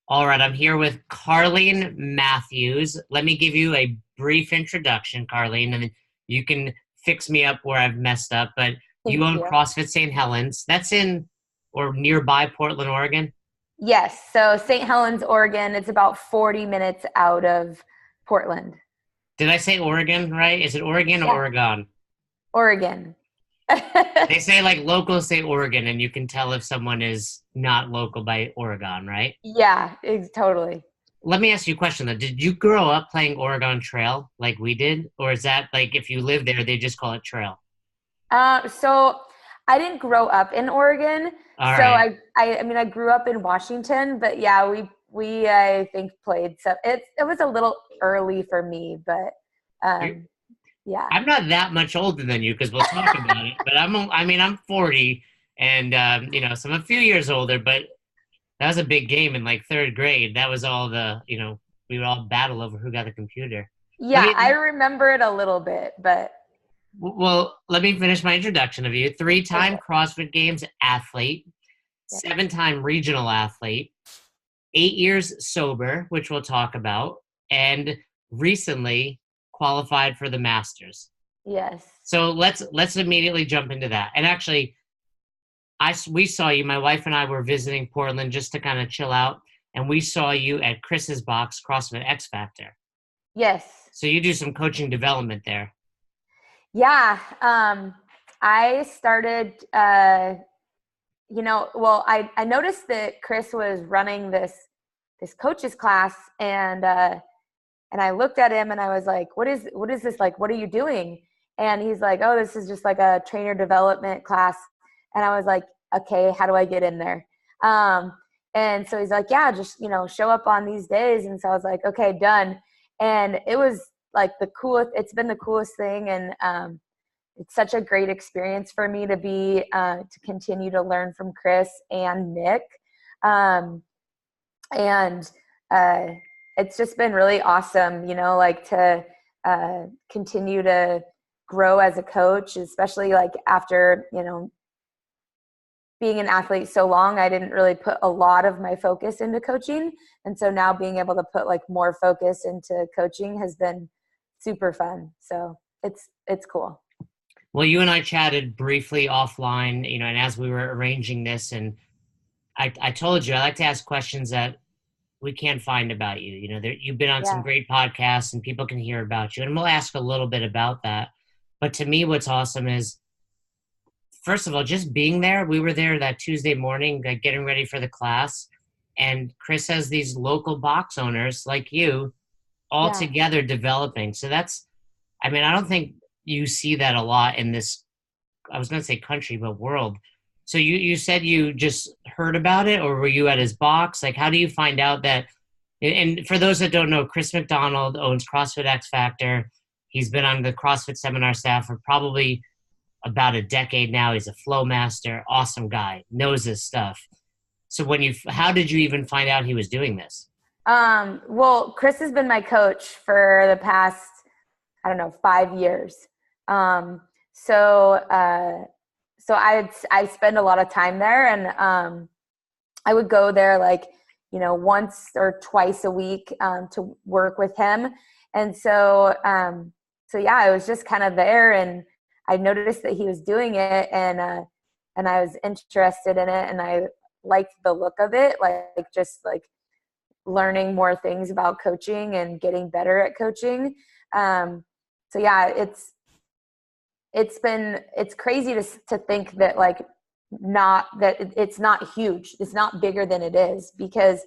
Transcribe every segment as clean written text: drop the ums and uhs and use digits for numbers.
All right, I'm here with Carleen Mathews. Let me give you a brief introduction, Carleen, and then you can fix me up where I've messed up. But you Thank own you. CrossFit St. Helens. That's in or nearby Portland, Oregon. Yes. So St. Helens, Oregon, it's about 40 minutes out of Portland. Did I say Oregon right? Is it Oregon or Yeah. Oregon? Oregon. They say like locals say Oregon, and you can tell if someone is not local by Oregon, right? Yeah, totally. Let me ask you a question though. Did you grow up playing Oregon Trail like we did? Or is that like if you live there, they just call it trail? So I didn't grow up in Oregon. All So right. I grew up in Washington, but yeah, we I think played. So it was a little early for me, but You're, um, yeah. I'm not that much older than you because we'll talk about it. But I'm 40 and, so I'm a few years older, but that was a big game in like third grade. That was all we would all battle over who got the computer. Let Yeah, I me, remember it a little bit, but well, let me finish my introduction of you. Three-time okay. CrossFit Games athlete, Yeah. seven-time regional athlete, 8 years sober, which we'll talk about, and recently qualified for the Masters. Yes. So let's immediately jump into that. And actually, we saw you. My wife and I were visiting Portland just to kind of chill out, and we saw you at Chris's box, CrossFit X Factor. Yes. So you do some coaching development there. Yeah. I started, I noticed that Chris was running this coach's class, and I looked at him and I was like, what is this like? What are you doing? And he's like, oh, this is just like a trainer development class. And I was like, okay, how do I get in there? Um, and so he's like, yeah, just, show up on these days. And so I was like, okay, done. And it was like it's been the coolest thing. And, it's such a great experience for me to continue to learn from Chris and Nick. Um, and uh, it's just been really awesome, like to continue to grow as a coach, especially like after, being an athlete so long, I didn't really put a lot of my focus into coaching. And so now being able to put like more focus into coaching has been super fun. So it's cool. Well, you and I chatted briefly offline, and as we were arranging this, and I told you I like to ask questions that we can't find about you. You've been on some Yeah. great podcasts and people can hear about you, and we'll ask a little bit about that. But to me, what's awesome is, first of all, just being there. We were there that Tuesday morning, like getting ready for the class, and Chris has these local box owners like you all Yeah. together developing. So I don't think you see that a lot in this, I was going to say country, but world. So you said you just heard about it, or were you at his box? Like, how do you find out that? And for those that don't know, Chris McDonald owns CrossFit X Factor. He's been on the CrossFit seminar staff for probably about a decade now. He's a flow master, awesome guy, knows his stuff. So how did you even find out he was doing this? Well, Chris has been my coach for the past, I don't know, 5 years. Um, so, so I spend a lot of time there, and I would go there like, once or twice a week to work with him. And so yeah, I was just kind of there, and I noticed that he was doing it, and I was interested in it, and I liked the look of it, like just like learning more things about coaching and getting better at coaching. So yeah, it's crazy to think that like not that it's not huge, it's not bigger than it is, because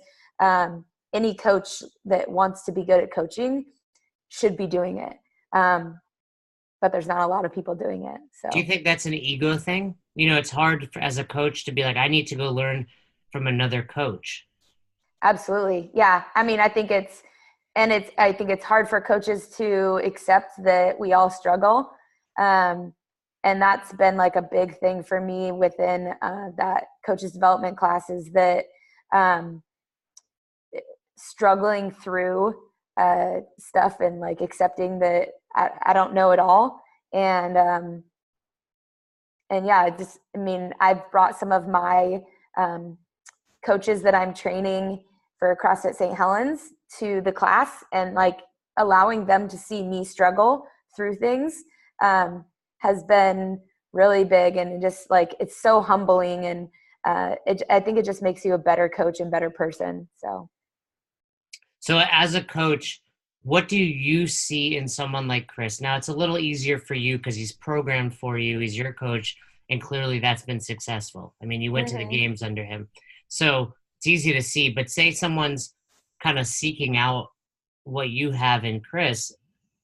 any coach that wants to be good at coaching should be doing it, but there's not a lot of people doing it. Do you So think that's an ego thing? It's hard as a coach to be like, I need to go learn from another coach. absolutely, yeah. I mean, I think it's hard for coaches to accept that we all struggle. um, and that's been like a big thing for me within that coaches development class, is that um, struggling through stuff and like accepting that I don't know it all. And yeah, I mean, I've brought some of my um, coaches that I'm training for CrossFit St. Helens to the class, and like allowing them to see me struggle through things has been really big. And just like, it's so humbling, and I think it just makes you a better coach and better person. So as a coach, what do you see in someone like Chris? Now, it's a little easier for you because he's programmed for you. He's your coach, and clearly that's been successful. I mean, you went to the games under him. So it's easy to see. But say someone's kind of seeking out what you have in Chris,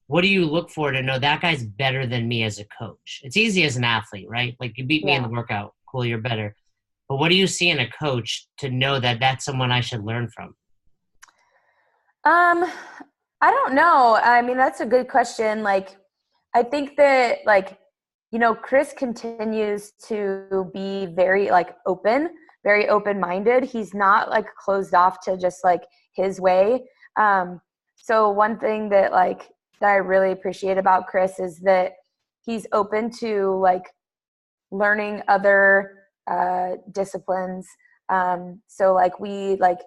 what do you look for to know that guy's better than me as a coach? It's easy as an athlete, right? Like, you beat me in the workout. Cool, you're better. But what do you see in a coach to know that that's someone I should learn from? I don't know. I mean, that's a good question. Like, I think that, like, you know, Chris continues to be very like very open-minded. He's not like closed off to just like his way. So one thing that I really appreciate about Chris is that he's open to like learning other disciplines. So like we like,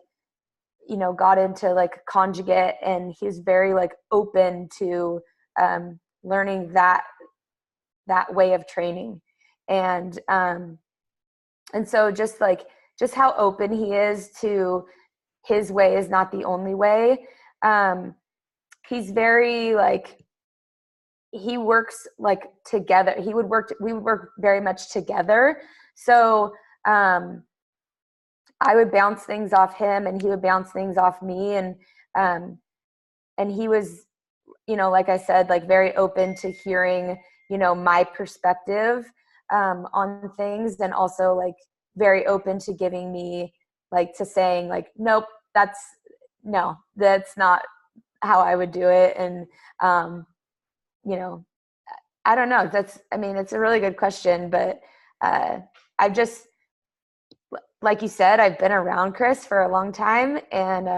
you know, got into like conjugate, and he's very like open to learning that way of training. And so just how open he is to his way is not the only way. He's very like, he works like together. We would work very much together. So I would bounce things off him, and he would bounce things off me. And he was, you know, like I said, like very open to hearing, you know, my perspective on things, and also like very open to giving me like, to saying like, nope, that's not how I would do it. And, you know, I don't know. It's a really good question, but I've just, like you said, I've been around Chris for a long time. And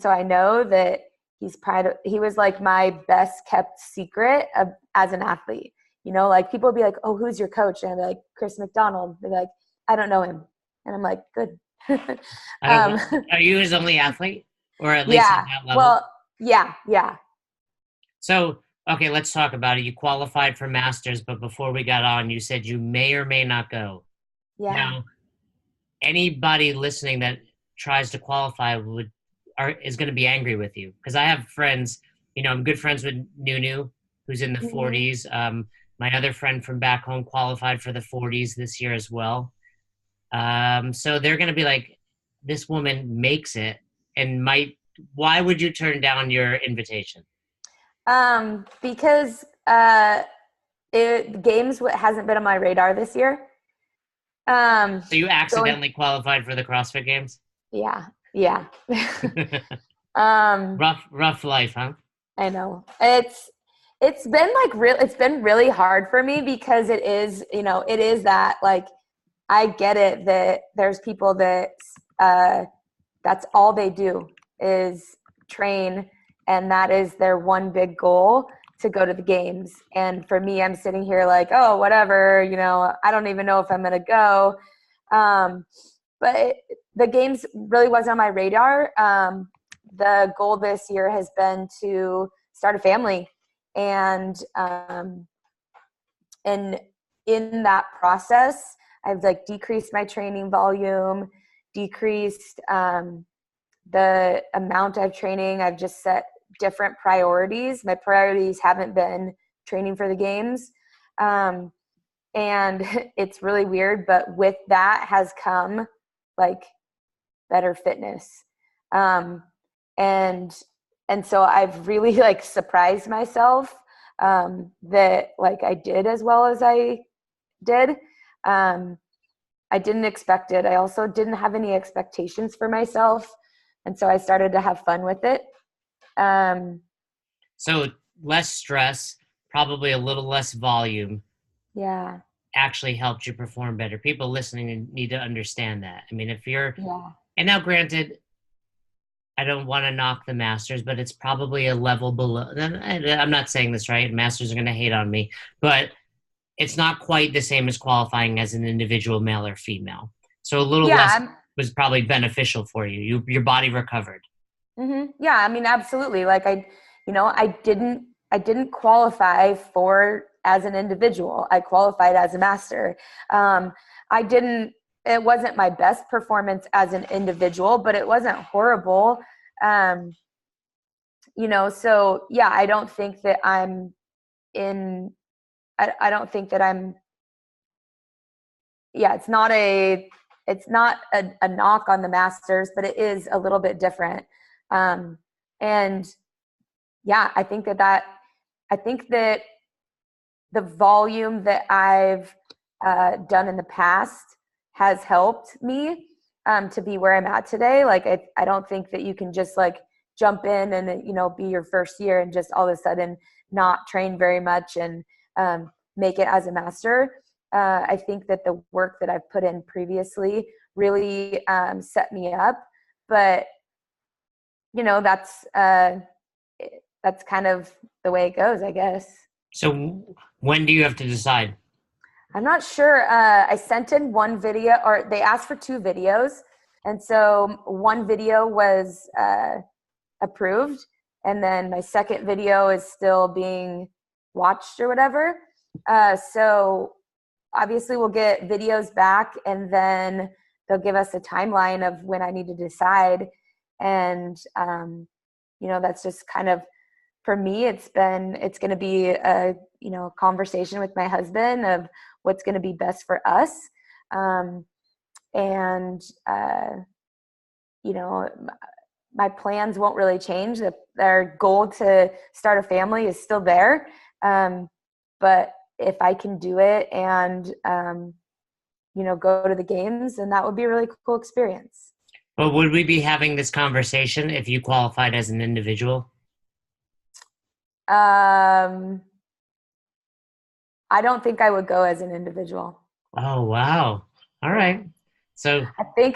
so I know that he was like my best kept secret as an athlete. You know, like people would be like, oh, who's your coach? And I'd be like, Chris McDonald. They'd be like, I don't know him. And I'm like, good. Are you his only athlete, or at least at that level? Well, yeah. So, okay, let's talk about it. You qualified for Masters, but before we got on, you said you may or may not go. Yeah. Now, anybody listening that tries to qualify is going to be angry with you, because I have friends. You know, I'm good friends with Nunu, who's in the 40s. My other friend from back home qualified for the 40s this year as well. So they're going to be like, this woman makes it, and why would you turn down your invitation? Because games hasn't been on my radar this year. So you accidentally qualified for the CrossFit Games? Yeah. Rough life, huh? I know. It's been like it's been really hard for me, because it is that, like, I get it that there's people that that's all they do is train, and that is their one big goal, to go to the games. And for me, I'm sitting here like, oh, whatever, you know, I don't even know if I'm going to go. But the games really wasn't on my radar. The goal this year has been to start a family. And in that process, I've like decreased my training volume, decreased the amount of training. I've just set different priorities. My priorities haven't been training for the games. And it's really weird, but with that has come like better fitness. And so I've really like surprised myself that like I did as well as I did. I didn't expect it. I also didn't have any expectations for myself. And so I started to have fun with it. So less stress, probably a little less volume. Yeah. Actually helped you perform better. People listening need to understand that. I mean, if you're, and now granted, I don't want to knock the Masters, but it's probably a level below. I'm not saying this right. Masters are going to hate on me, but it's not quite the same as qualifying as an individual male or female. So a little less was probably beneficial for you. Your body recovered. Yeah, I mean, absolutely. Like I didn't qualify for as an individual. I qualified as a master. It wasn't my best performance as an individual, but it wasn't horrible. Um, so yeah, I don't think that in, I don't think that yeah, it's not a knock on the masters, but it is a little bit different. And yeah, I think that the volume that I've done in the past has helped me to be where I'm at today. Like, I don't think that you can just like jump in and, be your first year and just all of a sudden not train very much and make it as a master. I think that the work that I've put in previously really set me up, but that's kind of the way it goes, I guess. So when do you have to decide? I'm not sure. I sent in one video, or they asked for 2 videos. And so one video was approved. And then my second video is still being watched or whatever. So obviously we'll get videos back, and then they'll give us a timeline of when I need to decide. And, that's just kind of, for me, it's going to be a, conversation with my husband of what's going to be best for us. And, my plans won't really change. Their goal to start a family is still there. But if I can do it and, go to the games, then that would be a really cool experience. But would we be having this conversation if you qualified as an individual? I don't think I would go as an individual. Oh, wow. All right. So I think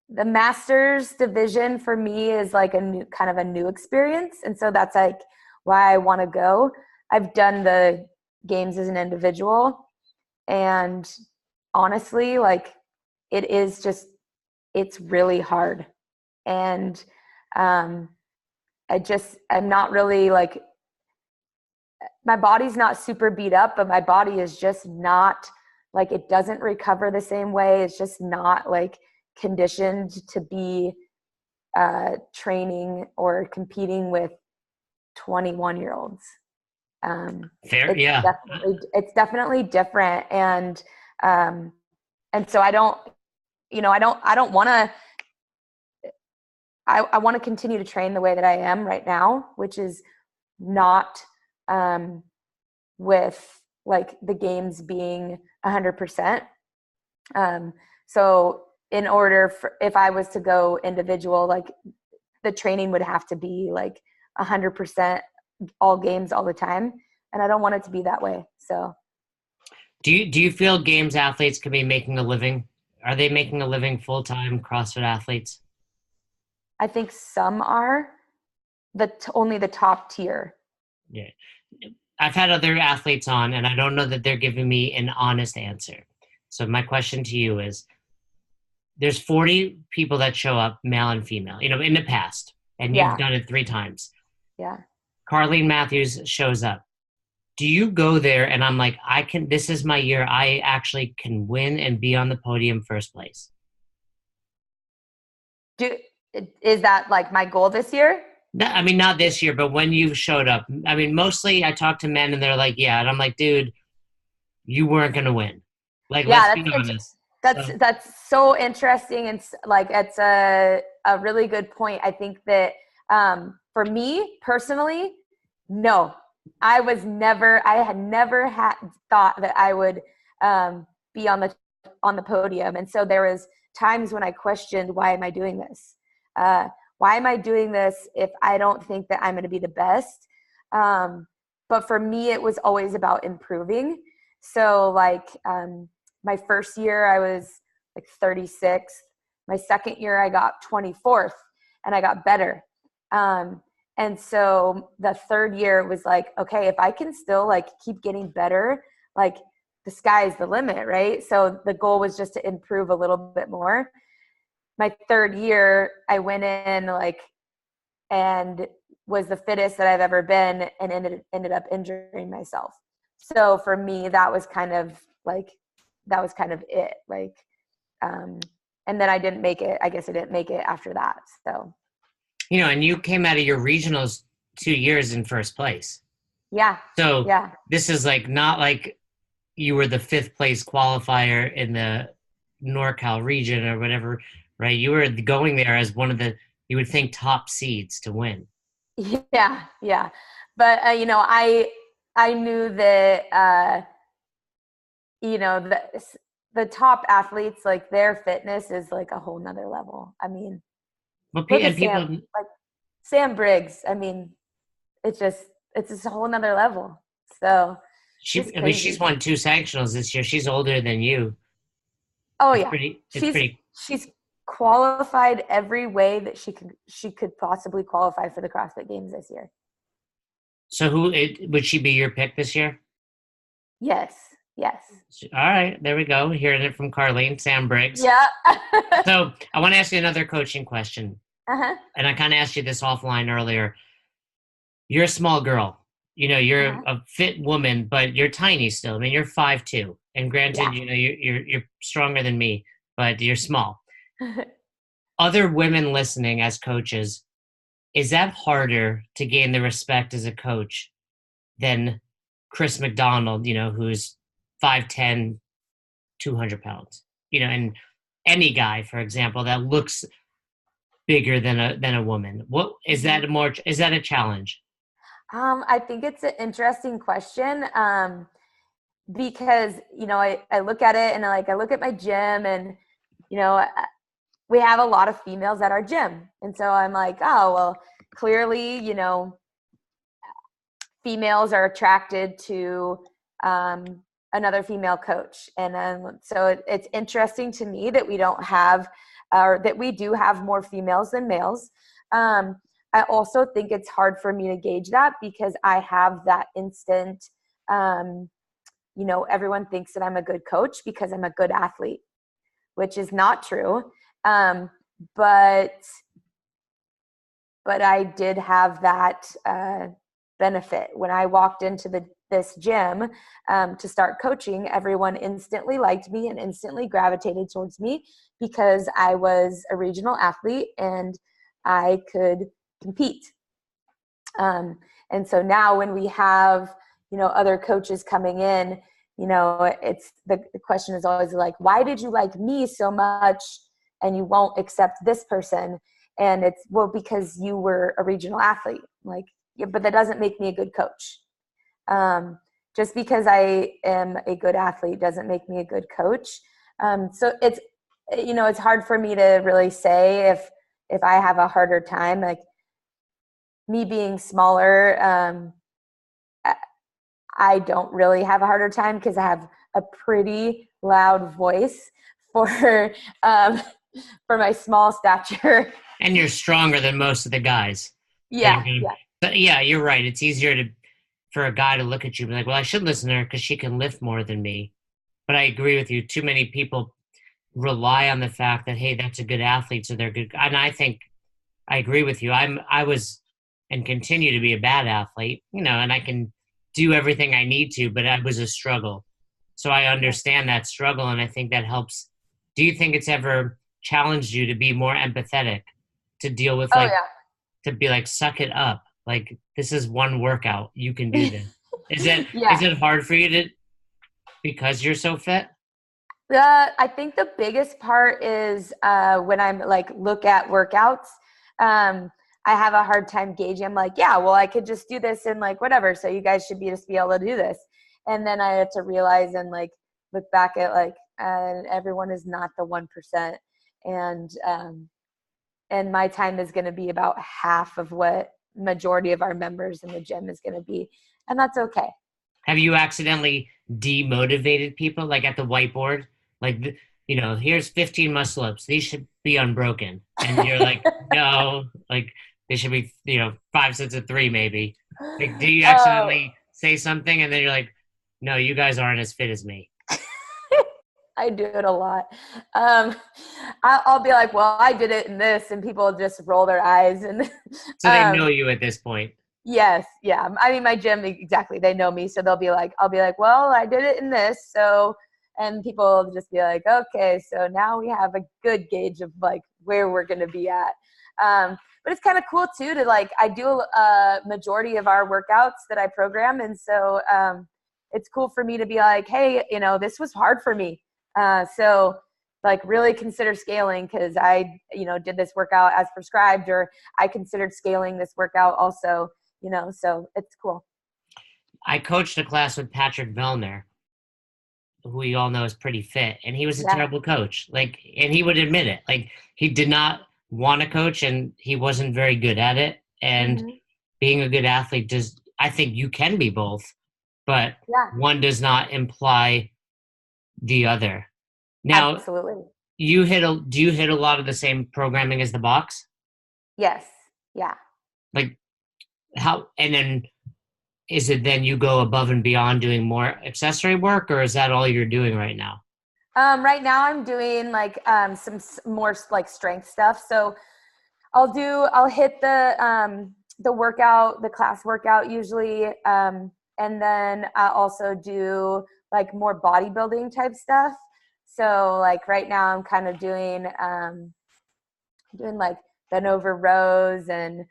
the masters division for me is like kind of a new experience. And so that's like why I want to go. I've done the games as an individual, and honestly, like it's really hard. And, I'm not really like, my body's not super beat up, but my body is just not like, it doesn't recover the same way. It's just not like conditioned to be training or competing with 21-year-olds. fair, yeah. It's definitely different. And so I don't want to, I want to continue to train the way that I am right now, which is not with like the games being 100%. So in order for, if I was to go individual, like the training would have to be like 100% all games all the time. And I don't want it to be that way. So Do you feel games athletes could be making a living? Are they making a living full-time CrossFit athletes? I think some are only the top tier. Yeah. I've had other athletes on, and I don't know that they're giving me an honest answer. So my question to you is, there's 40 people that show up, male and female, in the past, and you've done it 3 times. Yeah. Carleen Mathews shows up. Do you go there and I'm like, this is my year. I actually can win and be on the podium first place? Is that like my goal this year? No, I mean, not this year, but when you showed up. I mean, mostly I talk to men and they're like, yeah. And I'm like, dude, you weren't going to win. Like, let's be honest. That's so interesting. And like, it's a really good point. I think that for me personally, no, I had never thought that I would be on the podium. And so there was times when I questioned, why am I doing this? Why am I doing this if I don't think that I'm going to be the best? But for me, it was always about improving. So like my first year, I was like 36th. My second year, I got 24th, and I got better. And so the third year was like, okay, if I can still like keep getting better, like the sky's the limit, right? So the goal was just to improve a little bit more. My third year, I went in like, and was the fittest that I've ever been, and ended up injuring myself. So for me, that was kind of it. Like, and then I didn't make it. I guess I didn't make it after that. So, And you came out of your regionals 2 years in first place. Yeah. So yeah. This is like not like you were the 5th place qualifier in the NorCal region or whatever, right? You were going there as one of the, you would think, top seeds to win. Yeah. Yeah. But, I knew that, the top athletes, like their fitness is like a whole nother level. I mean, But look and at people, Sam Briggs. I mean, it's just a whole nother level. So she's won 2 sanctionals this year. She's older than you. Oh It's yeah, pretty. she's qualified every way that she could possibly qualify for the CrossFit Games this year. So would she be your pick this year? Yes. All right, there we go. Hearing it from Carleen, Sam Briggs. Yeah. So I want to ask you another coaching question. Uh-huh. And I kind of asked you this offline earlier. You're a small girl. You're a fit woman, but you're tiny still. I mean, you're 5'2". And granted, you're stronger than me, but you're small. Other women listening as coaches, is that harder to gain the respect as a coach than Chris McDonald, who's 5'10", 200 pounds, and any guy, for example, that looks bigger than a woman? What is that is that a challenge? I think it's an interesting question. Because, I look at it and I look at my gym, and, we have a lot of females at our gym. And so I'm like, oh, well, clearly, females are attracted to another female coach. And so it's interesting to me that we don't have, or that we do have more females than males. I also think it's hard for me to gauge that because I have that instant, everyone thinks that I'm a good coach because I'm a good athlete, which is not true. But I did have that benefit when I walked into this gym to start coaching. Everyone instantly liked me and instantly gravitated towards me because I was a regional athlete and I could compete. And so now when we have, other coaches coming in, it's the question is always like, why did you like me so much and you won't accept this person? And it's, well, because you were a regional athlete. Like, yeah, but that doesn't make me a good coach. Just because I am a good athlete doesn't make me a good coach. So it's, it's hard for me to really say if I have a harder time, like me being smaller. I don't really have a harder time because I have a pretty loud voice for my small stature. And you're stronger than most of the guys. Yeah. But yeah, you're right. It's easier for a guy to look at you and be like, well, I should listen to her because she can lift more than me. But I agree with you. Too many people rely on the fact that, hey, that's a good athlete, so they're good. And I think I agree with you. I was and continue to be a bad athlete, and I can do everything I need to, but I was a struggle. So I understand that struggle, and I think that helps. Do you think it's ever challenged you to be more empathetic, to deal with to be like, suck it up. Like, this is one workout. You can do this. Is it hard for you to, because you're so fit? I think the biggest part is when I'm look at workouts, I have a hard time gauging. I'm like, yeah, well, I could just do this and whatever. So you guys should be able to do this. And then I had to realize and look back at everyone is not the 1%. And my time is going to be about half of what majority of our members in the gym is going to be. And that's okay. Have you accidentally demotivated people at the whiteboard? Here's 15 muscle ups. These should be unbroken. And you're like, no, they should be, 5 sets of 3 maybe. Do you accidentally say something and then you're like, no, you guys aren't as fit as me? I do it a lot. I'll be like, well, I did it in this, and people just roll their eyes. And So they know you at this point. yes, yeah. I mean, my gym, exactly. They know me, so they'll be like, I'll be like, well, I did it in this, so, and people will just be like, okay, so now we have a good gauge of like where we're going to be at. But it's kind of cool too to like, I do a majority of our workouts that I program, and so it's cool for me to be like, hey, this was hard for me. So like really consider scaling because I, did this workout as prescribed, or I considered scaling this workout also, so it's cool. I coached a class with Patrick Vellner, who we all know is pretty fit, and he was a Yeah. terrible coach. Like, and he would admit it. Like, he did not want to coach, and he wasn't very good at it. And Mm-hmm. being a good athlete does, I think you can be both, but Yeah, one does not imply the other. Now, absolutely. do you hit a lot of the same programming as the box? Yes. Yeah. Like, how, and then is it then you go above and beyond doing more accessory work, or is that all you're doing right now? Right now I'm doing like some more like strength stuff. So I'll hit the workout, the class workout usually. And then I also do like more bodybuilding type stuff. So like right now I'm kind of doing like bent over rows and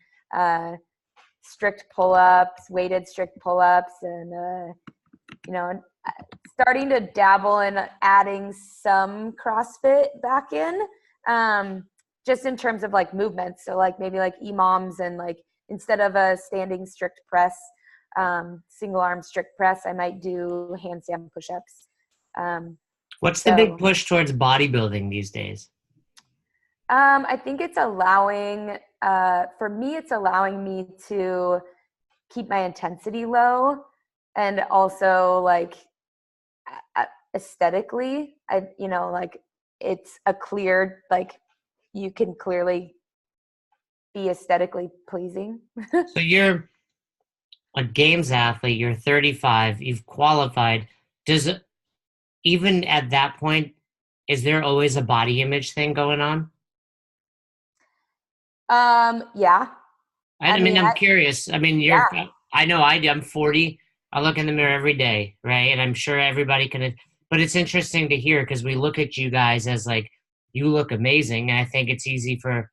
strict pull-ups, weighted strict pull-ups, and starting to dabble in adding some CrossFit back in, just in terms of like movements. So like maybe like EMOMs, and like instead of a standing strict press, single arm strict press, I might do handstand push-ups. What's the big So push towards bodybuilding these days? I think it's allowing, for me, it's allowing me to keep my intensity low, and also like aesthetically, like it's a clear, like you can clearly be aesthetically pleasing. So you're a games athlete, you're 35, you've qualified. Does even at that point, is there always a body image thing going on? Yeah. I mean, I'm curious. I mean, Yeah. I know I do. I'm 40. I look in the mirror every day, right? And I'm sure everybody can, but it's interesting to hear because we look at you guys as like, you look amazing. And I think it's easy for,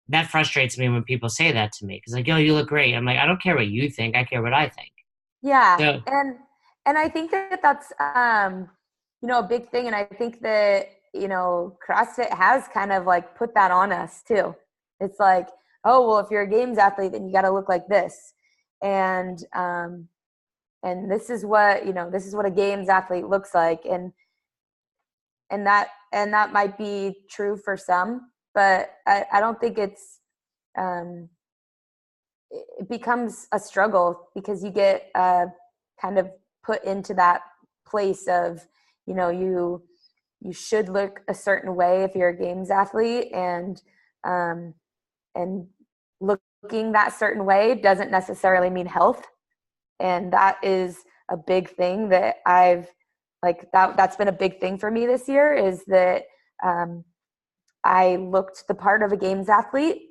that frustrates me when people say that to me because like, yo, you look great. I'm like, I don't care what you think. I care what I think. Yeah. So And I think that that's, a big thing. And I think that, CrossFit has kind of like put that on us too. It's like, oh, well, if you're a games athlete, then you got to look like this. And this is what, this is what a games athlete looks like. And that might be true for some, but I don't think um, it becomes a struggle because you get kind of put into that place of, you should look a certain way if you're a games athlete, and looking that certain way doesn't necessarily mean health. And that is a big thing that that's been a big thing for me this year, is that I looked the part of a games athlete,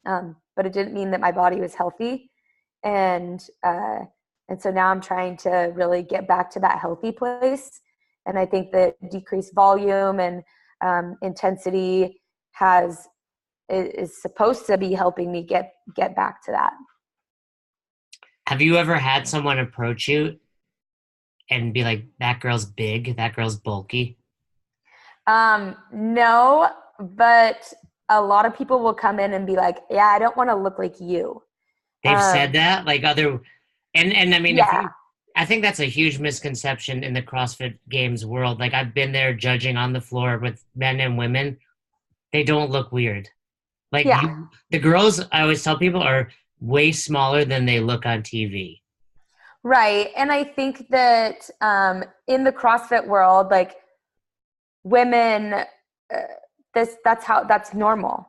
but it didn't mean that my body was healthy. And so now I'm trying to really get back to that healthy place. And I think that decreased volume and intensity is supposed to be helping me get back to that. have you ever had someone approach you and be like, that girl's big, that girl's bulky? No, but a lot of people will come in and be like, yeah, I don't want to look like you. They've said that, like other, and I mean, if Yeah. you, I think that's a huge misconception in the CrossFit Games world. Like I've been there judging on the floor with men and women. They don't look weird. Like Yeah. you, the girls, I always tell people, are way smaller than they look on TV. Right. And I think that in the CrossFit world, like women, that's normal.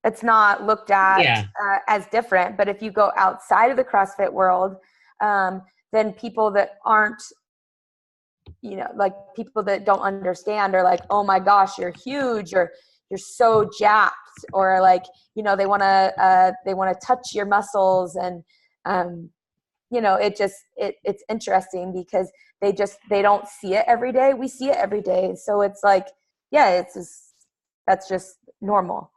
It's not looked at Yeah. as different. But if you go outside of the CrossFit world, then people that aren't like people that don't understand are like, oh my gosh, you're huge, or you're so jacked, or like, they want to touch your muscles. And, it's interesting because they don't see it every day. We see it every day. So it's like, yeah, that's just normal.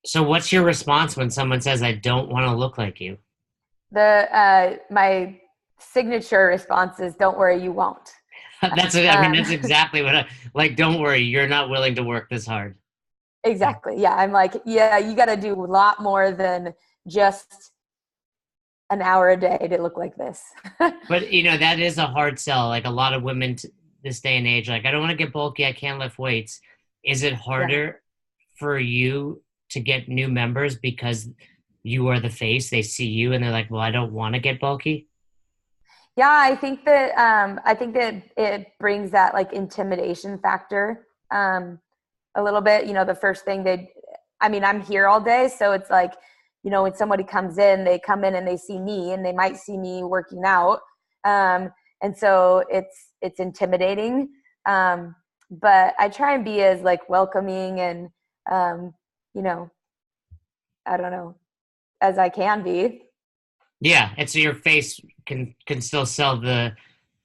So what's your response when someone says, I don't want to look like you? My signature response is, don't worry, you won't. That's it. I mean, that's exactly what like, don't worry, you're not willing to work this hard. Exactly. Yeah. I'm like, yeah, you got to do a lot more than just an hour a day to look like this. But that is a hard sell. Like a lot of women this day and age, like, I don't want to get bulky, I can't lift weights. Is it harder Yeah. for you to get new members because you are the face? They see you and they're like, well, I don't want to get bulky. Yeah, I think that it brings that like intimidation factor a little bit. The first thing I'm here all day, so it's like, when somebody comes in, they come in and they see me, and they might see me working out, and so it's intimidating. But I try and be as like welcoming and um, you know, I don't know, as I can be. Yeah, it's your face can still sell the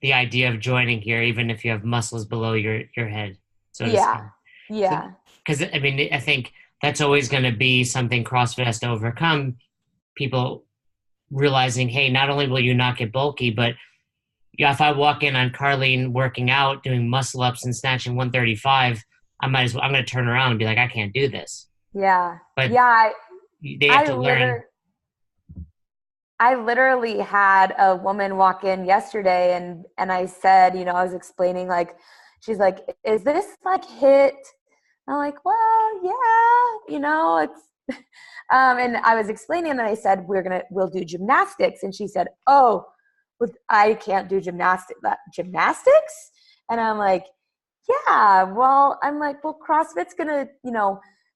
idea of joining here, even if you have muscles below your head, so to Yeah, speak. So, yeah, because I mean, I think that's always going to be something CrossFit has to overcome. People realizing, hey, not only will you not get bulky, but yeah, if I walk in on Carleen working out, doing muscle ups and snatching 135, I might as well. I'm going to turn around and be like, I can't do this. yeah, But yeah. they have I to learn. literally I literally had a woman walk in yesterday, and I said, I was explaining, like, she's like, is this like hit? I'm like, well, yeah, it's and I was explaining, and I said, we'll do gymnastics. And she said, oh, I can't do gymnastics. And I'm like, yeah, well, CrossFit's gonna,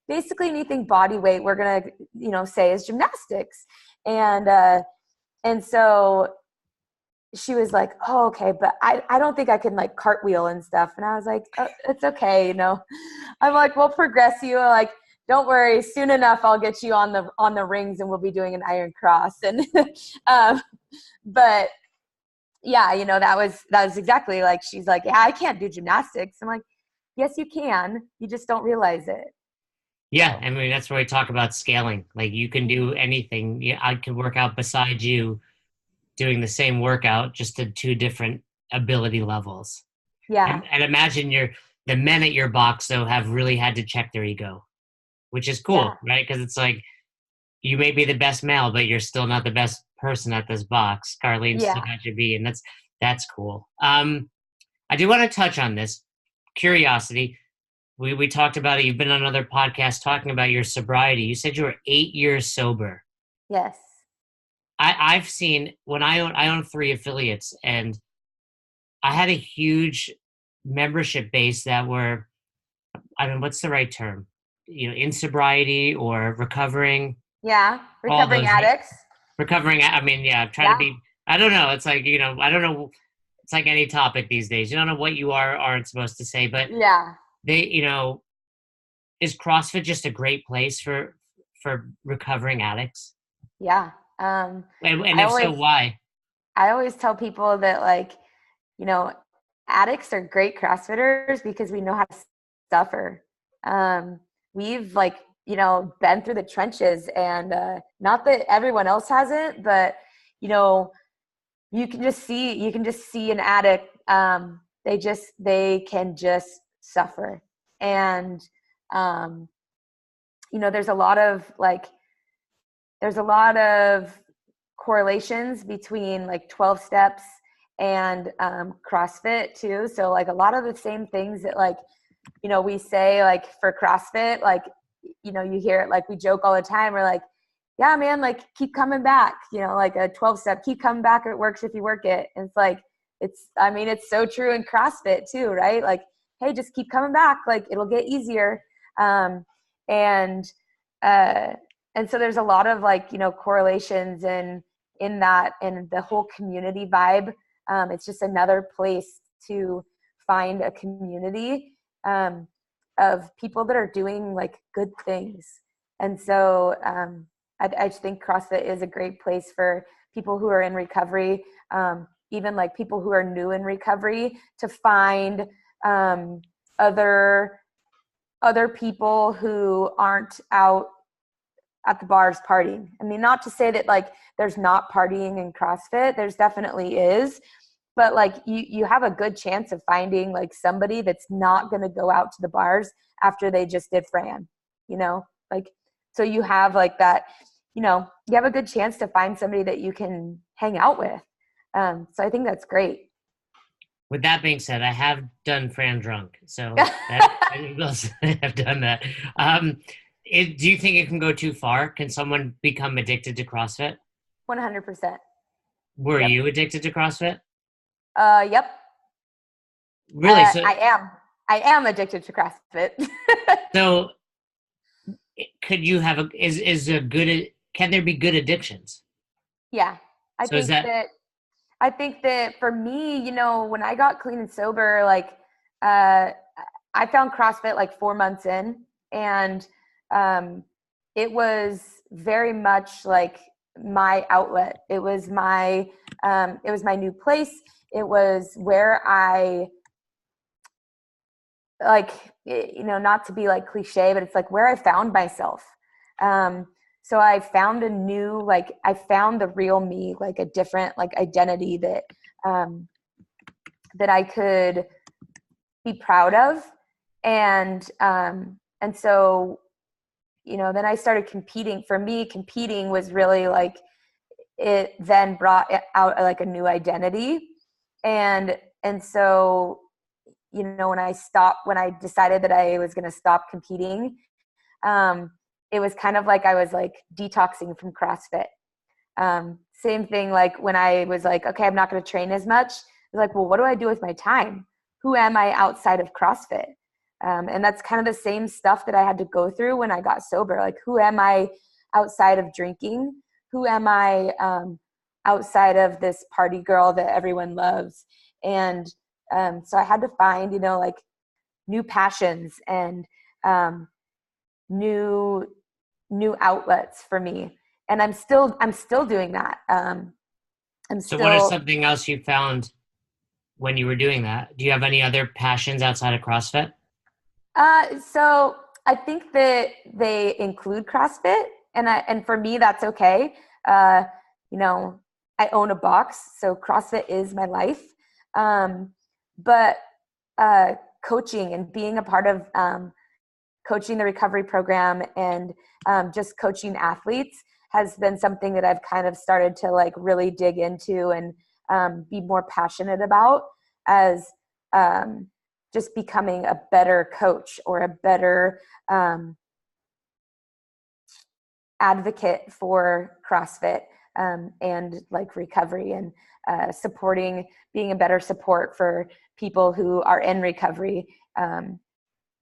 basically anything body weight, we're gonna, say is gymnastics. And so she was like, oh, okay, but I don't think I can like cartwheel and stuff. And I was like, oh, it's okay. I'm like, we'll progress you. Like, don't worry, soon enough, I'll get you on the rings, and we'll be doing an iron cross. And, but yeah, that was exactly like, she's like, yeah, I can't do gymnastics. I'm like, yes, you can. You just don't realize it. Yeah, So I mean, that's where we talk about scaling. Like, you can do anything. Yeah, I could work out beside you doing the same workout, just to two different ability levels. yeah, And imagine the men at your box, though, have really had to check their ego, which is yeah, cool, right? Because it's like, you may be the best male, but you're still not the best person at this box. Carleen still yeah, got you beat, and that's cool. I do want to touch on this curiosity. We talked about it. You've been on another podcast talking about your sobriety. You said you were 8 years sober. yes, I've seen when I own three affiliates, and I had a huge membership base that were, I mean, what's the right term? In sobriety or recovering, yeah. all Recovering those, right? addicts. Recovering. I mean, yeah, I'm trying to Yeah, be. I don't know. It's like, I don't know. It's like any topic these days. You don't know what you aren't supposed to say, but yeah, they, is CrossFit just a great place for recovering addicts? yeah. And I if always so, why? I always tell people that, like, you know, addicts are great CrossFitters because we know how to suffer. We've like, been through the trenches, and not that everyone else hasn't, but you know, you can just see an addict. They can just suffer. And um, there's a lot of correlations between like 12 steps and CrossFit too. So like a lot of the same things that, like, we say, like, for CrossFit, like, you hear it, like, we joke all the time. We're like, yeah, man, like, keep coming back, like a 12 step, keep coming back. It works if you work it. And it's like, it's so true in CrossFit too, right? Like, hey, just keep coming back. Like, it'll get easier. Um, and, uh, and so there's a lot of, like, correlations in that, and the whole community vibe. It's just another place to find a community of people that are doing like good things. And so I think CrossFit is a great place for people who are in recovery, even like people who are new in recovery, to find other people who aren't out at the bars partying. I mean, not to say that like there's not partying in CrossFit, there's definitely is, but like you have a good chance of finding like somebody that's not going to go out to the bars after they just did Fran, like, so you have like that, you have a good chance to find somebody that you can hang out with. So I think that's great. With that being said, I have done Fran drunk, so I have done that. Do you think it can go too far? Can someone become addicted to CrossFit? 100%. Were you addicted to CrossFit? Yep. Really? I am addicted to CrossFit. So could you have can there be good addictions? Yeah. I think that for me, when I got clean and sober, like, I found CrossFit like 4 months in, and it was very much like my outlet. It was my new place. It was where I, like, not to be like cliche, but it's like where I found myself. So I found I found the real me, like a different like identity that I could be proud of. And so, then I started competing. For me, competing was really like, it then brought out like a new identity. And so, when I decided that I was going to stop competing, it was kind of like I was like detoxing from CrossFit. Same thing, like when I was like, okay, I'm not going to train as much. I was like, well, what do I do with my time? Who am I outside of CrossFit? And that's kind of the same stuff that I had to go through when I got sober. Like, who am I outside of drinking? Who am I outside of this party girl that everyone loves? And so I had to find, like new passions and new outlets for me. And I'm still doing that. So what is something else you found when you were doing that? Do you have any other passions outside of CrossFit? So I think that they include CrossFit, and for me, that's okay. I own a box, so CrossFit is my life. But coaching and being a part of coaching the recovery program and just coaching athletes has been something that I've kind of started to like really dig into and be more passionate about, as just becoming a better coach or a better advocate for CrossFit and like recovery, and being a better support for people who are in recovery.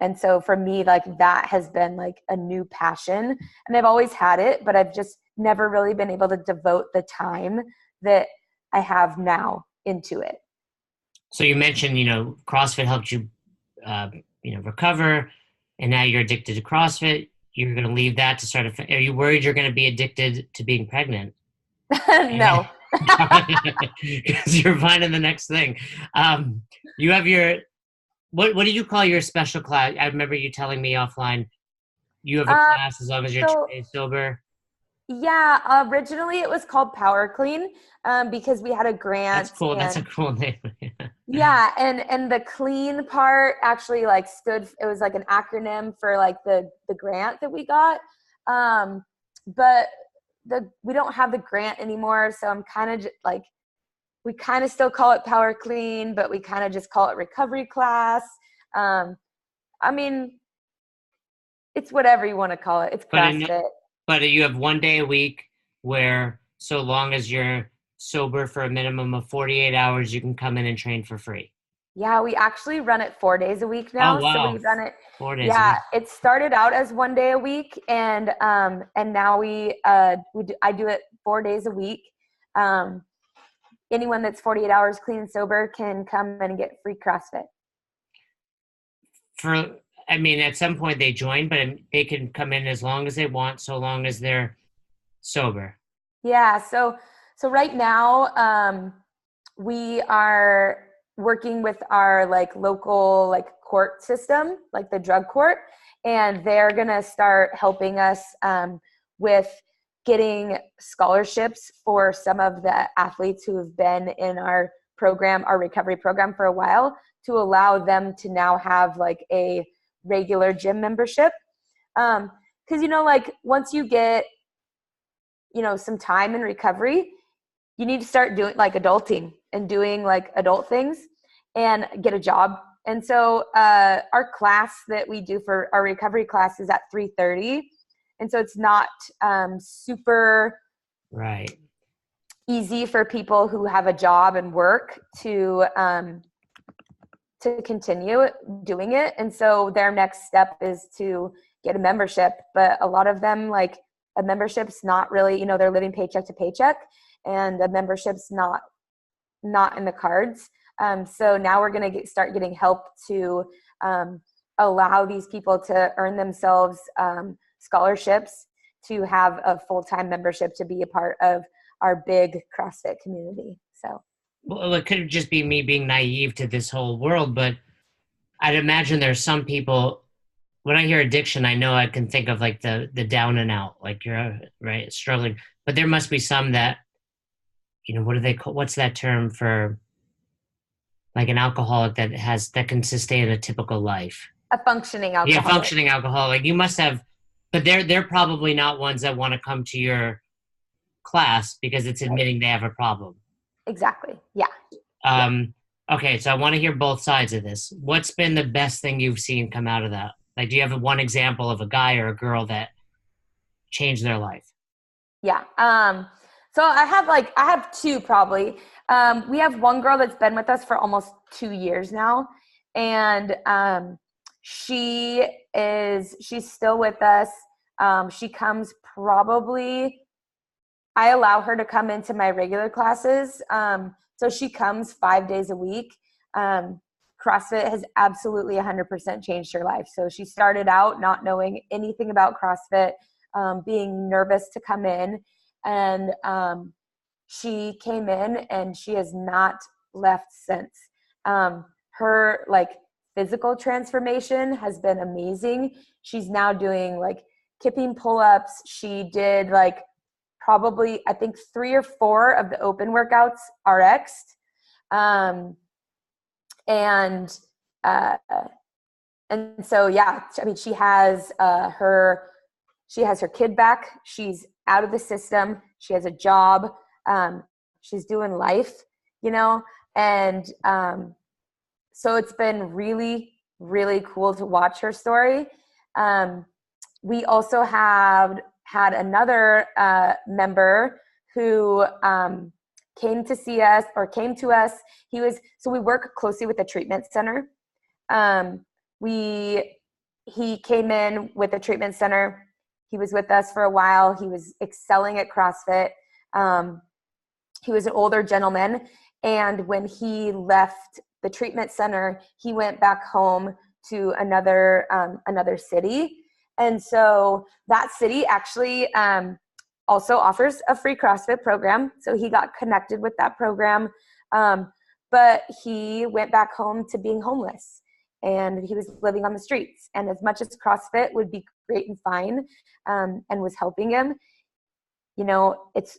And so for me, like that has been like a new passion, and I've always had it, but I've just never really been able to devote the time that I have now into it. So you mentioned, CrossFit helped you, recover, and now you're addicted to CrossFit. You're going to leave that to start are you worried you're going to be addicted to being pregnant? No. Because you're finding the next thing. You have what do you call your special class? I remember you telling me offline, you have a class as long as you're sober. Yeah, originally it was called Power Clean, because we had a grant. That's cool. That's a cool name. Yeah, and the clean part actually like it was like an acronym for like the grant that we got. But we don't have the grant anymore, so I'm kind of like, we kind of still call it Power Clean, but we kind of just call it recovery class. I mean, it's whatever you want to call it. It's CrossFit. But you have 1 day a week where, so long as you're sober for a minimum of 48 hours, you can come in and train for free. Yeah, we actually run it 4 days a week now. Oh, wow. So we run it 4 days. Yeah, it started out as 1 day a week, and now I do it 4 days a week. anyone that's 48 hours clean and sober can come and get free CrossFit. I mean, at some point they join, but they can come in as long as they want, so long as they're sober. Yeah. So right now, we are working with our like local like court system, like the drug court, and they're going to start helping us with getting scholarships for some of the athletes who have been in our program, our recovery program for a while, to allow them to now have like a regular gym membership. Because, like once you get, some time in recovery, you need to start doing like adulting and doing like adult things and get a job. And so our class that we do for our recovery class is at 3:30. And so it's not super right easy for people who have a job and work to continue doing it. And so their next step is to get a membership. But a lot of them, like a membership's not really, they're living paycheck to paycheck, and a membership's not in the cards. So now we're going to start getting help to allow these people to earn themselves scholarships to have a full-time membership to be a part of our big CrossFit community. So, well, it could just be me being naive to this whole world, but I'd imagine there's some people, when I hear addiction, I know I can think of like the down and out, like you're right, struggling, but there must be some that, what do they call, what's that term for like an alcoholic that can sustain a typical life? A functioning alcoholic. Yeah, functioning alcoholic. You must have, but they're probably not ones that want to come to your class because it's admitting they have a problem. Exactly. Yeah. Okay, so I want to hear both sides of this. What's been the best thing you've seen come out of that? Like, do you have one example of a guy or a girl that changed their life? Yeah. So I have two probably. We have one girl that's been with us for almost 2 years now, and she's still with us. She comes probably, I allow her to come into my regular classes. So she comes 5 days a week. CrossFit has absolutely 100% changed her life. So she started out not knowing anything about CrossFit, being nervous to come in. And she came in and she has not left since. Her like physical transformation has been amazing. She's now doing like kipping pull-ups. She did like probably, I think 3 or 4 of the open workouts RX'd. And so, yeah, I mean, she has her kid back. She's out of the system. She has a job. She's doing life, and so it's been really, really cool to watch her story. We also have had another member who came to us. So we work closely with the treatment center. He came in with the treatment center. He was with us for a while. He was excelling at CrossFit. He was an older gentleman. And when he left the treatment center, he went back home to another city. And so that city actually also offers a free CrossFit program. So he got connected with that program. But he went back home to being homeless, and he was living on the streets. And as much as CrossFit would be great and fine, and was helping him, it's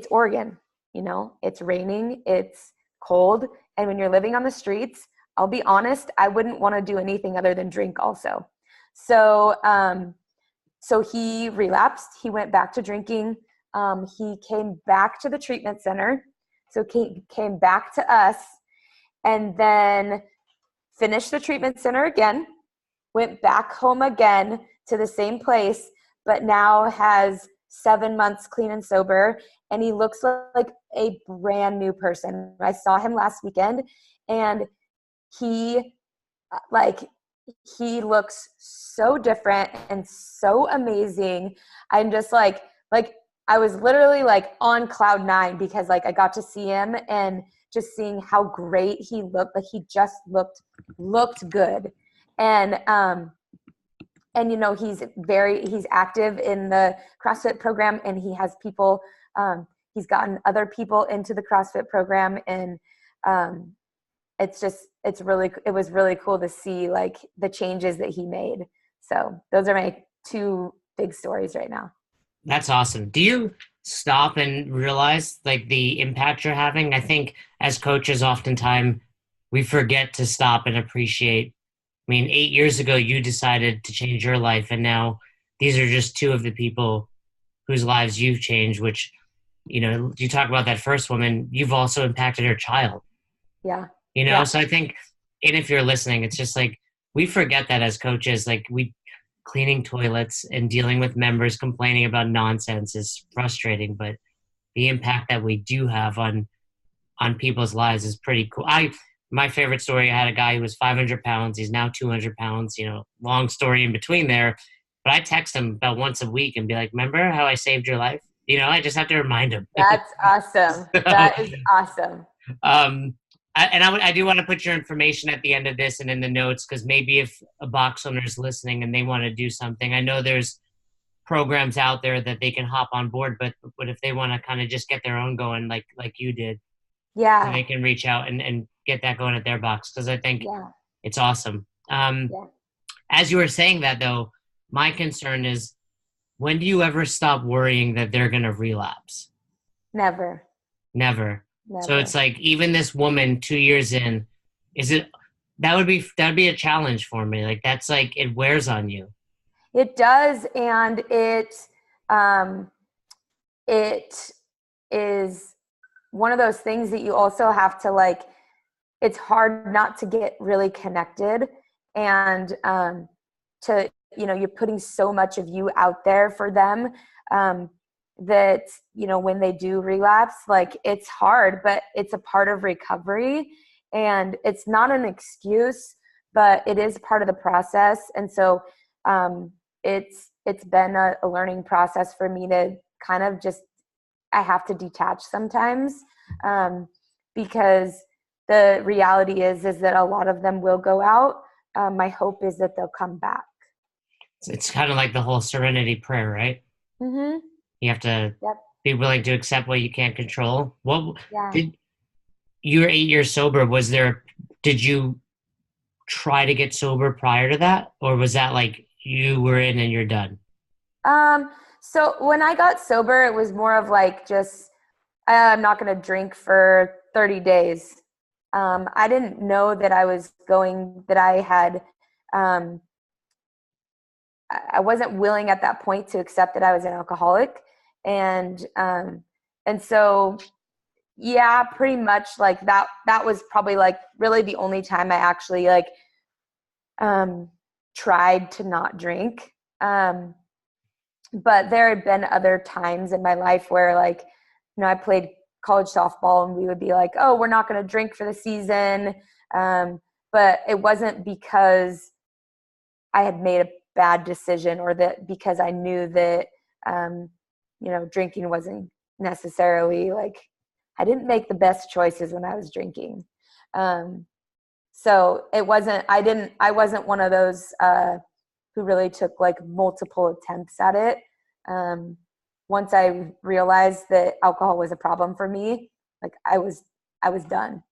Oregon, it's raining, it's cold. And when you're living on the streets, I'll be honest, I wouldn't want to do anything other than drink also. So, so he relapsed. He went back to drinking. He came back to the treatment center. So came back to us, and then finished the treatment center again, went back home again to the same place, but now has 7 months clean and sober, and he looks like a brand new person. I saw him last weekend, and he looks so different and so amazing. I'm just like I was literally like on cloud 9 because like I got to see him and just seeing how great he looked. Like he just looked good. And you know, he's active in the CrossFit program, and he has people, he's gotten other people into the CrossFit program. And it was really cool to see like the changes that he made. So those are my two big stories right now. That's awesome. Do you stop and realize like the impact you're having? I think as coaches, oftentimes we forget to stop and appreciate. I mean, 8 years ago, you decided to change your life, and now these are just two of the people whose lives you've changed, which, you know, you talk about that first woman, you've also impacted her child, Yeah. you know? Yeah. So I think, and if you're listening, it's just like, we forget that as coaches, like cleaning toilets and dealing with members complaining about nonsense is frustrating, but the impact that we do have on people's lives is pretty cool. My favorite story, I had a guy who was 500 pounds. He's now 200 pounds, you know, long story in between there. But I text him about once a week and be like, remember how I saved your life? You know, I just have to remind him. That's awesome. So, That is awesome. I do want to put your information at the end of this and in the notes, because maybe if a box owner is listening and they want to do something, I know there's programs out there that they can hop on board, but if they want to kind of just get their own going, like you did, Yeah. they can reach out and get that going at their box, because I think it's awesome. As you were saying that, though, my concern is, when do you ever stop worrying that they're going to relapse? Never. So it's like, even this woman 2 years in, that would be a challenge for me. Like, that's like, it wears on you. It does. And it is one of those things that you also have to like, it's hard not to get really connected and to, you know, you're putting so much of you out there for them that, you know, when they do relapse, like it's hard, but it's a part of recovery, and it's not an excuse, but it is part of the process. And so it's been a learning process for me to kind of just, I have to detach sometimes because the reality is that a lot of them will go out. My hope is that they'll come back. It's kind of like the whole serenity prayer, right? Mm-hmm. You have to be willing to accept what you can't control. You're 8 years sober. Did you try to get sober prior to that? Or was that like you were in and you're done? So when I got sober, it was more of like, just, I'm not going to drink for 30 days. I didn't know that I wasn't willing at that point to accept that I was an alcoholic. And so, yeah, pretty much like that was probably like really the only time I actually like, tried to not drink. But there had been other times in my life where, like, you know, I played college softball and we would be like, oh, we're not going to drink for the season. But it wasn't because I had made a bad decision, or that because I knew that, you know, drinking wasn't necessarily like, I didn't make the best choices when I was drinking. So I wasn't one of those who really took like multiple attempts at it. Once I realized that alcohol was a problem for me, like I was done.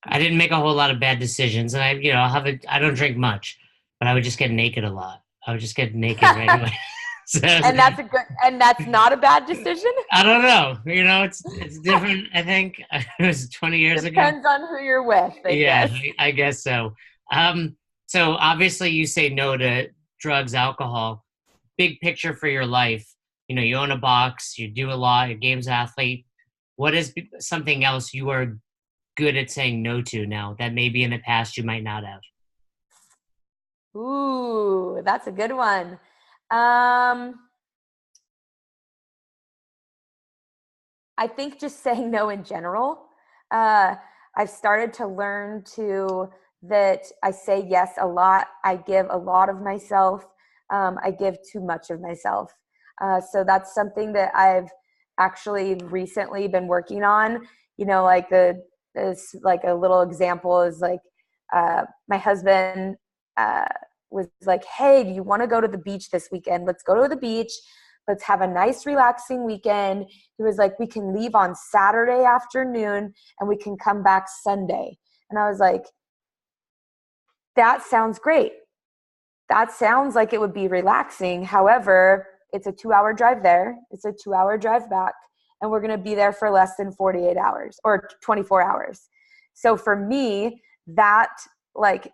I didn't make a whole lot of bad decisions, and I don't drink much, but I would just get naked a lot. I would just get naked right away. So, and that's not a bad decision. I don't know. You know, it's different. I think it was 20 years ago. Depends on who you're with. I guess so. So obviously you say no to drugs, alcohol. Big picture for your life. You know, you own a box, you do a lot, you're a games athlete. What is something else you are good at saying no to now that maybe in the past you might not have? Ooh, that's a good one. I think just saying no in general. I've started to learn that I say yes a lot. I give a lot of myself. I give too much of myself. So that's something that I've actually recently been working on. Like this, like a little example is like, my husband was like, hey, do you want to go to the beach this weekend? Let's go to the beach. Let's have a nice relaxing weekend. He was like, we can leave on Saturday afternoon and we can come back Sunday. And I was like, that sounds great. That sounds like it would be relaxing. However, it's a 2-hour drive there. It's a 2-hour drive back. And we're going to be there for less than 48 hours or 24 hours. So for me, that like,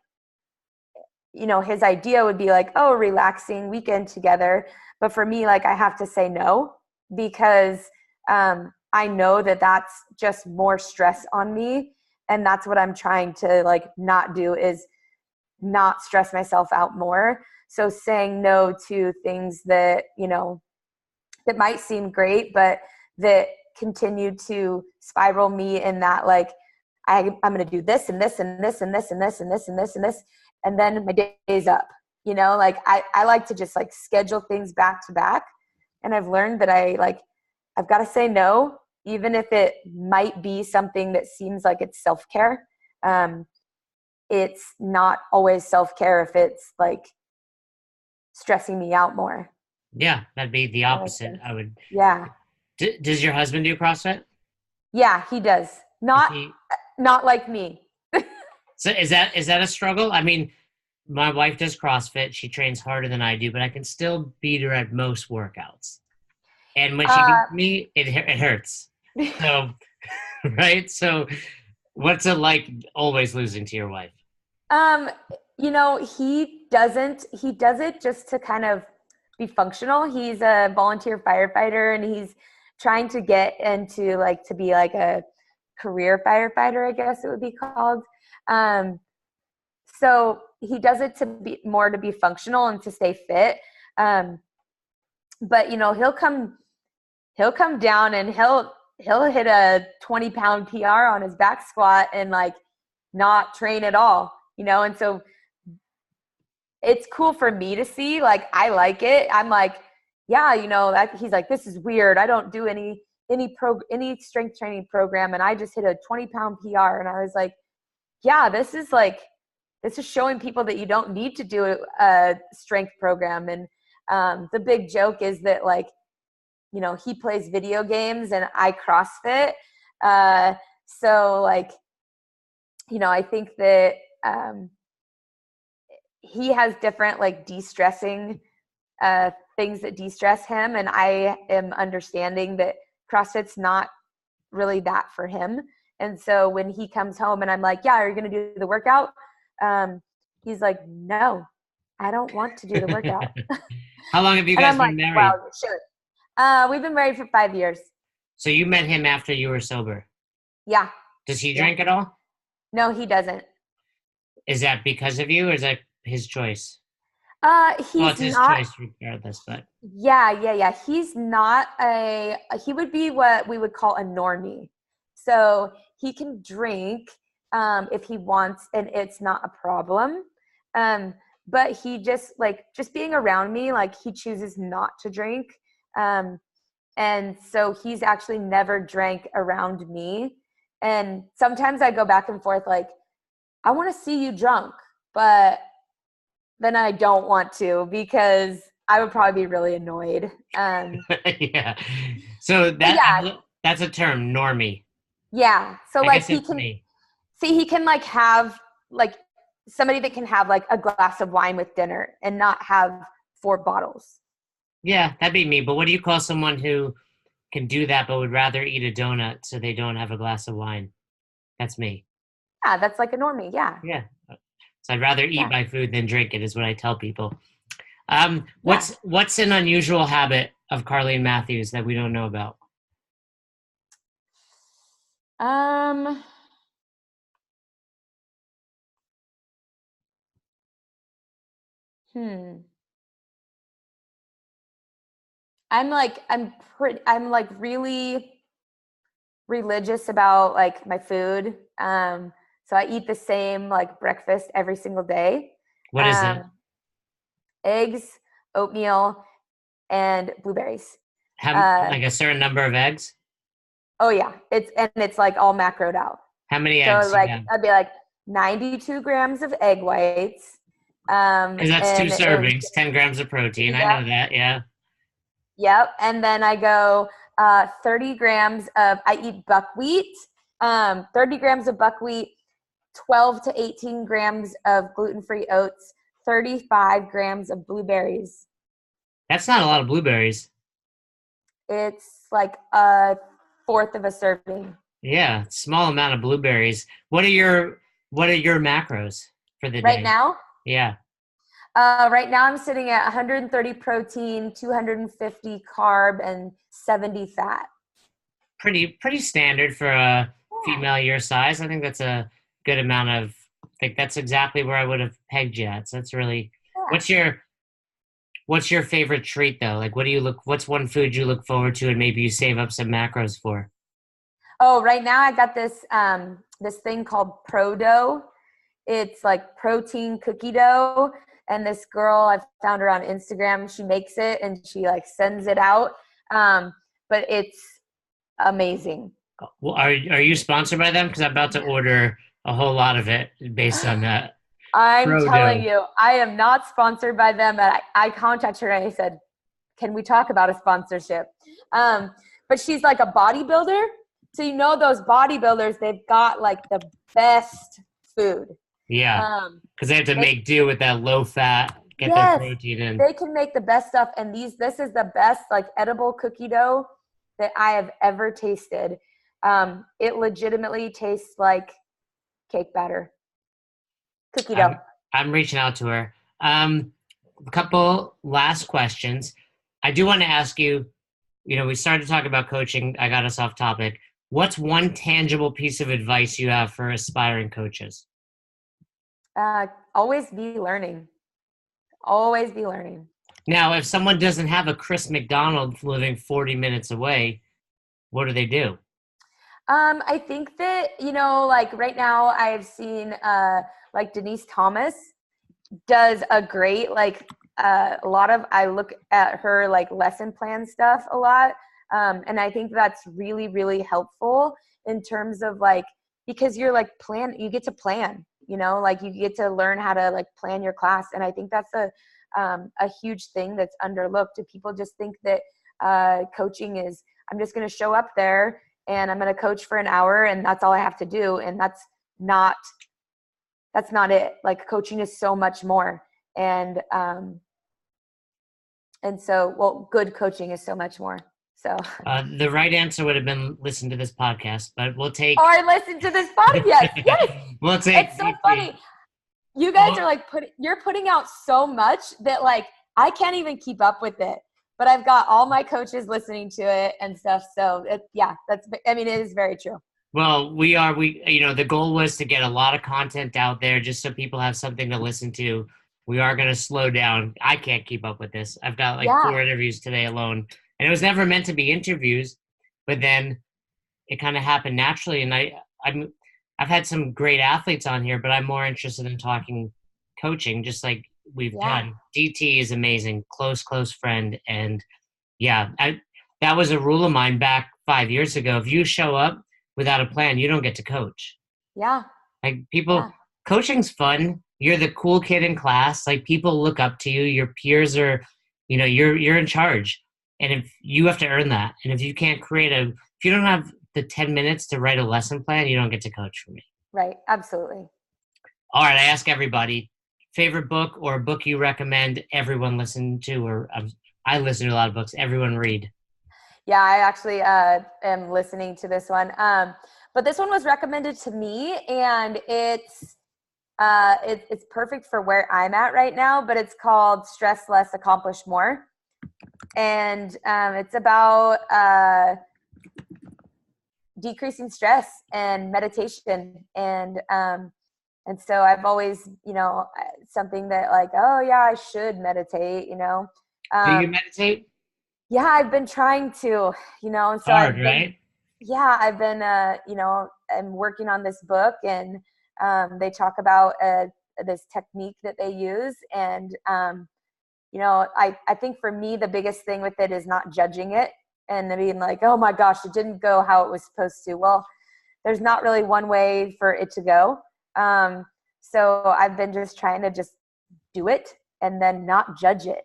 his idea would be like, oh, relaxing weekend together. But for me, like, I have to say no, because I know that that's just more stress on me. And that's what I'm trying to like not do, is not stress myself out more. So saying no to things that, that might seem great, but that continue to spiral me in that, like, I'm going to do this and this and this and this and this and this and this and this. And then my day's up, like I like to just like schedule things back to back. And I've learned that I've got to say no, even if it might be something that seems like it's self-care. It's not always self-care if it's like stressing me out more. Yeah, that'd be the opposite. I would. Yeah. Does your husband do CrossFit? Yeah, he does. Not like me. So is that a struggle? I mean, my wife does CrossFit. She trains harder than I do, but I can still beat her at most workouts. And when she beats me, it hurts. So, right? So what's it like always losing to your wife? He does it just to kind of be functional. He's a volunteer firefighter, and he's trying to get into like to be like a career firefighter, I guess it would be called. So he does it to be functional and to stay fit. But he'll come down and he'll hit a 20-pound PR on his back squat and like not train at all, and so it's cool for me to see. Like, I like it. I'm like, yeah, that he's like, this is weird. I don't do any strength training program, and I just hit a 20-pound PR. And I was like, yeah, this is showing people that you don't need to do a strength program. And the big joke is that, like, he plays video games and I CrossFit. So like, I think that he has different like de-stressing things that de-stress him. And I am understanding that CrossFit's not really that for him. And so when he comes home and I'm like, yeah, are you going to do the workout? He's like, no, I don't want to do the workout. How long have you guys been married? Wow, sure. We've been married for 5 years. So you met him after you were sober? Yeah. Does he drink at all? No, he doesn't. Is that because of you, or is that his choice? It's his choice regardless, but. Yeah. He's not he would be what we would call a normie. So he can drink if he wants, and it's not a problem. But he just being around me, like, he chooses not to drink. And so he's actually never drank around me. And sometimes I go back and forth, like, I want to see you drunk, but then I don't want to, because I would probably be really annoyed. Yeah. So that's a term, normie. Yeah. So I like he can like have like somebody that can have like a glass of wine with dinner and not have 4 bottles. Yeah, that'd be me. But what do you call someone who can do that but would rather eat a donut so they don't have a glass of wine? That's me. Yeah, that's like a normie. Yeah. Yeah. So I'd rather eat my food than drink it, is what I tell people. What's an unusual habit of Carleen Mathews that we don't know about? I'm like really religious about like my food. So I eat the same like breakfast every single day. What is it? Eggs, oatmeal, and blueberries. Like a certain number of eggs? Oh yeah, it's like all macroed out. How many So eggs do you like have? I'd be like 92 grams of egg whites. Because that's two And it, servings, 10 grams of protein. I yep, know that. Yeah. yep. And then I go 30 grams of, I eat buckwheat, 30 grams of buckwheat, 12 to 18 grams of gluten-free oats, 35 grams of blueberries. That's not a lot of blueberries. It's like a fourth of a serving. Yeah, small amount of blueberries. What are your macros for the Right day? now, Yeah. right now I'm sitting at 130 protein, 250 carb, and 70 fat. Pretty standard for a Yeah. female your size. I think that's a good amount of I think that's exactly where I would have pegged you at. So that's really Yeah. what's your favorite treat though? Like what's one food you look forward to and maybe you save up some macros for? Oh, right now I got this thing called Pro Dough. It's like protein cookie dough, and this girl, I found her on Instagram. She makes it and she like sends it out. But it's amazing. Well, are you sponsored by them? Because I'm about to order a whole lot of it based on that. I'm telling Frodo. you, I am not sponsored by them. And I contacted her and I said, can we talk about a sponsorship? But she's like a bodybuilder. So you know those bodybuilders, they've got like the best food. Yeah, Um, because they have to they, make do with that low fat, get their yes, protein in. they can make the best stuff. And this is the best like edible cookie dough that I have ever tasted. It legitimately tastes like cake batter, cookie dough. I'm reaching out to her. A couple last questions. I do want to ask you, we started to talk about coaching. I got us off topic. What's one tangible piece of advice you have for aspiring coaches? Always be learning. Always be learning. Now, if someone doesn't have a Chris McDonald living 40 minutes away, what do they do? I think that, like right now I've seen like Denise Thomas does a great, like a lot of, I look at her like lesson plan stuff a lot. And I think that's really, really helpful in terms of like, because you're like you get to plan, like you get to learn how to like plan your class. And I think that's a huge thing that's underlooked. People just think that coaching is, I'm just going to show up there and I'm going to coach for an hour and that's all I have to do. And not it. Like coaching is so much more. And so, well, good coaching is so much more. So, The right answer would have been listen to this podcast, but we'll take. or listen to this podcast. Yes, We'll take. it's so funny. You guys are like you're putting out so much that like I can't even keep up with it. But I've got all my coaches listening to it and stuff. So it is very true. Well, the goal was to get a lot of content out there just so people have something to listen to. We are going to slow down. I can't keep up with this. I've got like 4 interviews today alone. And it was never meant to be interviews, but then it kind of happened naturally. And I've had some great athletes on here, but I'm more interested in talking coaching, just like we've done. DT is amazing, close friend. And yeah, that was a rule of mine back 5 years ago. If you show up without a plan, you don't get to coach. Yeah. Like coaching's fun. You're the cool kid in class. Like people look up to you. Your peers are, you're in charge. And if you have to earn that, and if you can't if you don't have the 10 minutes to write a lesson plan, you don't get to coach for me. Right. Absolutely. All right. I ask everybody, favorite book or a book you recommend everyone listen to, or I listen to a lot of books, everyone read. Yeah, I actually am listening to this one. But this one was recommended to me and it's perfect for where I'm at right now, but it's called Stress Less, Accomplish More. And it's about decreasing stress and meditation. And so I've always, something that like, oh yeah, I should meditate, Do you meditate? Yeah, I've been trying to, and so Hard, right? Yeah, I've been, I'm working on this book and they talk about this technique that they use. And I think for me, the biggest thing with it is not judging it and being like, oh my gosh, it didn't go how it was supposed to. Well, there's not really one way for it to go. So I've been just trying to just do it and then not judge it.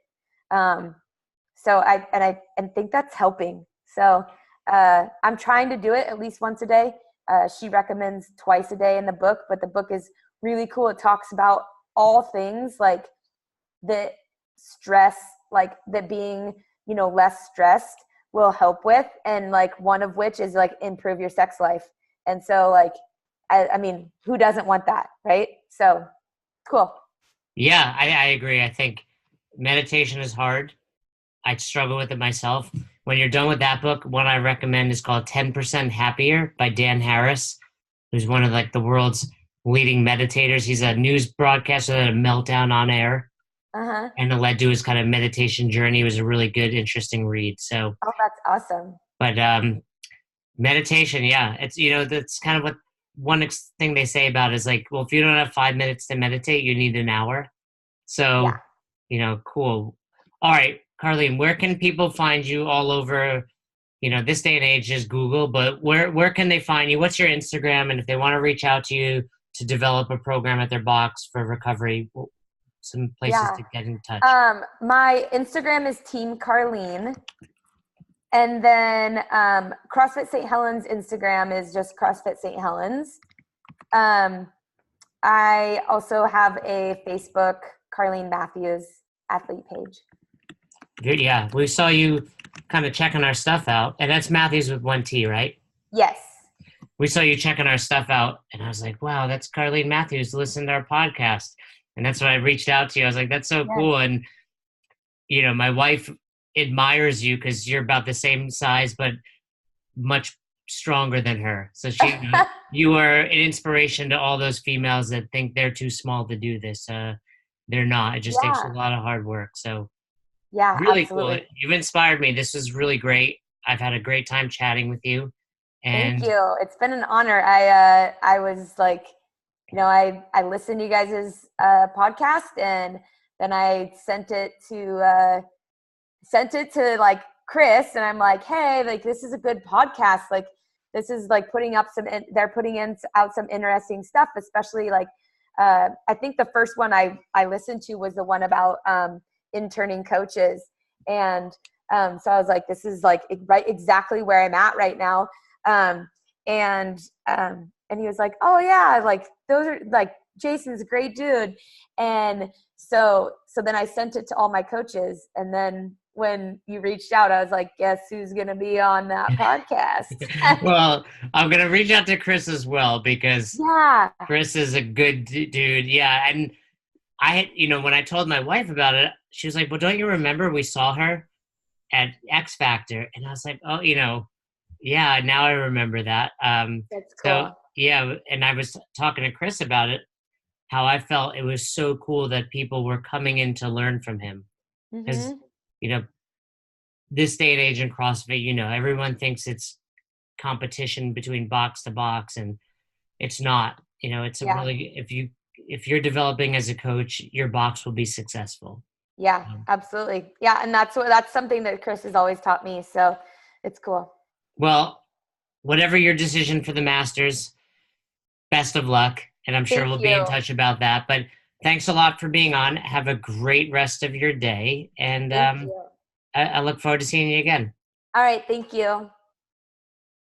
So I think that's helping. So I'm trying to do it at least once a day. She recommends twice a day in the book, but the book is really cool. It talks about all things like that stress, like that being, less stressed will help with. And like one of which is like improve your sex life. And so like, I mean, who doesn't want that? Right. So cool. Yeah, I agree. I think meditation is hard. I struggle with it myself. When you're done with that book, one I recommend is called 10% Happier by Dan Harris, who's one of like the world's leading meditators. He's a news broadcaster that had a meltdown on air. Uh-huh. And it led to his kind of meditation journey. It was a really good, interesting read. So, oh, that's awesome. But meditation, yeah, it's, that's kind of what one thing they say about is like, well, if you don't have 5 minutes to meditate, you need an hour. So, cool. All right, Carleen, where can people find you all over? This day and age is Google, but where can they find you? What's your Instagram? And if they want to reach out to you to develop a program at their box for recovery, some places to get in touch. My Instagram is Team Carleen. And then CrossFit St. Helens Instagram is just CrossFit St. Helens. I also have a Facebook Carleen Mathews athlete page. Good, yeah. We saw you kind of checking our stuff out. And that's Mathews with 1 T, right? Yes. We saw you checking our stuff out. And I was like, wow, that's Carleen Mathews. Listen to our podcast. And that's when I reached out to you. I was like, that's so cool. And, my wife admires you because you're about the same size, but much stronger than her. So you are an inspiration to all those females that think they're too small to do this. They're not. It just takes a lot of hard work. So really absolutely. cool. You've inspired me. This was really great. I've had a great time chatting with you. And thank you. It's been an honor. I was like, I listened to you guys' podcast, and then I sent it to like Chris, and I'm like, hey, like this is a good podcast. Like this is like they're putting out some interesting stuff, especially like I think the first one I listened to was the one about interning coaches, and so I was like, this is like exactly where I'm at right now. And he was like, oh yeah, like those are like, Jason's a great dude. And so then I sent it to all my coaches. And then when you reached out, I was like, guess who's going to be on that podcast? Well, I'm going to reach out to Chris as well, because Chris is a good dude. Yeah. And when I told my wife about it, she was like, well, don't you remember we saw her at X Factor? And I was like, oh, yeah, now I remember that. That's cool. So, yeah, and I was talking to Chris about it, how I felt it was so cool that people were coming in to learn from him. Because, this day and age in CrossFit, everyone thinks it's competition between box to box, and it's not. It's really, if you're developing as a coach, your box will be successful. Yeah, absolutely. Yeah, and that's something that Chris has always taught me, so it's cool. Well, whatever your decision for the Masters, best of luck. And I'm sure we'll be in touch about that. But thanks a lot for being on. Have a great rest of your day. And I look forward to seeing you again. All right. Thank you.